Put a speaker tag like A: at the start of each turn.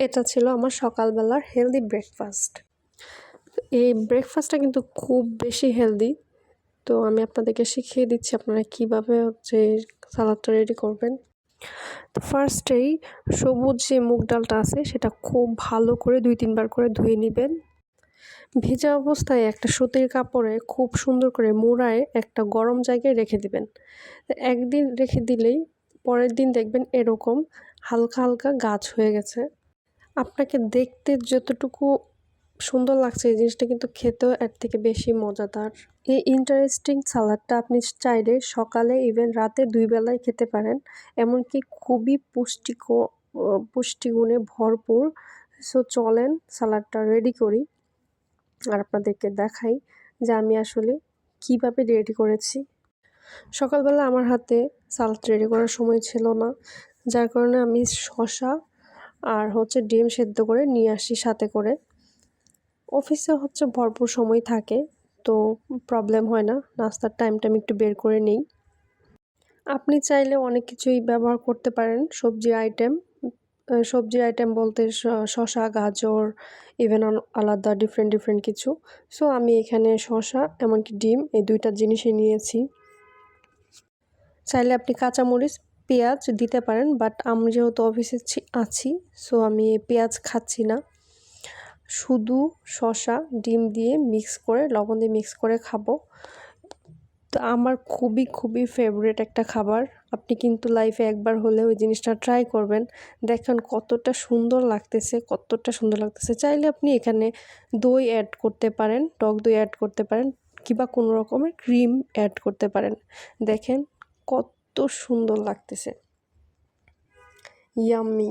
A: এটা ছিল আমার সকালবেলার হেলদি ব্রেকফাস্ট। এই ব্রেকফাস্টটা কিন্তু খুব বেশি হেলদি। তো আমি আপনাদেরকে শিখিয়ে দিচ্ছি আপনারা কীভাবে হচ্ছে সালাদটা রেডি করবেন। তো ফার্স্টেই সবুজ যে মুগ ডালটা আছে সেটা খুব ভালো করে 2-3 বার করে ধুয়ে নেবেন। ভেজা অবস্থায় একটা সুতির কাপড়ে খুব সুন্দর করে মুড়ায় একটা গরম জায়গায় রেখে দিবেন। একদিন রেখে দিলেই পরের দিন দেখবেন এরকম হালকা হালকা গাছ হয়ে গেছে। আপনাকে দেখতে যতটুকু সুন্দর লাগছে এই জিনিসটা কিন্তু খেতেও এর থেকে বেশি মজাদার। এই ইন্টারেস্টিং সালাদটা আপনি চাইলে সকালে ইভেন রাতে 2 বেলায় খেতে পারেন। এমনকি খুবই পুষ্টিগুণে ভরপুর। সো চলেন সালাদটা রেডি করি আর আপনাদেরকে দেখাই যে আমি আসলে কীভাবে রেডি করেছি। সকালবেলা আমার হাতে সালাদ রেডি করার সময় ছিল না, যার কারণে আমি শসা আর হচ্ছে ডিম সেদ্ধ করে নিয়ে আসি সাথে করে। অফিসে হচ্ছে ভরপুর সময় থাকে, তো প্রবলেম হয় না, নাস্তার টাইমটা আমি একটু বের করে নিই। আপনি চাইলে অনেক কিছুই ব্যবহার করতে পারেন সবজি আইটেম বলতে শসা, গাজর, ইভেন আলাদা ডিফারেন্ট কিছু। সো আমি এখানে শসা এমনকি ডিম এই 2টা জিনিসই নিয়েছি। চাইলে আপনি কাঁচামরিচ, পেঁয়াজ দিতে পারেন, বাট আমি যেহেতু অফিসে আছি সো আমি পেঁয়াজ খাচ্ছি না। শুধু শসা, ডিম দিয়ে মিক্স করে লবণ দিয়ে মিক্স করে খাবো। তো আমার খুবই ফেভারিট একটা খাবার। আপনি কিন্তু লাইফে একবার হলেও ওই জিনিসটা ট্রাই করবেন। দেখেন কতটা সুন্দর লাগতেছে। চাইলে আপনি এখানে দই অ্যাড করতে পারেন, টক দই অ্যাড করতে পারেন কিংবা কোনো রকমের ক্রিম অ্যাড করতে পারেন। দেখেন কত সুন্দর লাগতেছে, ইয়াম্মি।